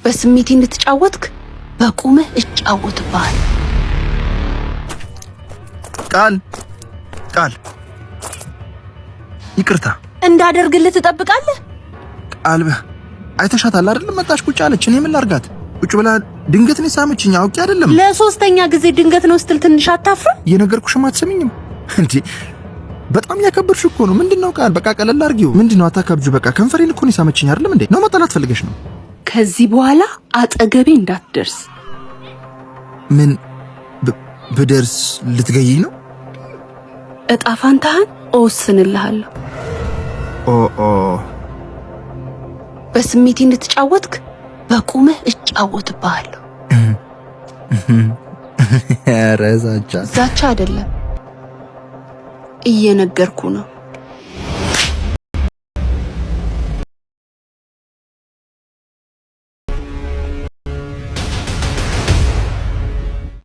በስሜቴ እንድትጫወትክ በቁምህ እጫወትብሃለሁ። ቃል ይቅርታ እንዳደርግልህ ትጠብቃለህ? ቃል አይተሻታል አይደል? መጣሽ ቁጭ አለች። እኔ ምን ላርጋት? ቁጭ ብላ ድንገት ነው ሳመችኝ። አውቄ አይደለም። ለሶስተኛ ጊዜ ድንገት ነው ስትል ትንሽ አታፍርም? የነገርኩሽም አትሰሚኝም እንዴ? በጣም ያከብርሽ እኮ ነው። ምንድነው ቃል? በቃ ቀለል አድርጊው። ምንድነው አታከብጁ። በቃ ከንፈሬን እኮ ነው ሳመችኝ አይደለም እንዴ? ነው መጣላት ፈልገሽ ነው? ከዚህ በኋላ አጠገቤ እንዳትደርስ። ምን ብደርስ ልትገይኝ ነው? እጣ ፋንታህን እወስንልሃለሁ። በስሜቴ እንድትጫወትክ በቁምህ እጫወትብሃለሁ። ኧረ ዛቻ አይደለም እየነገርኩ ነው።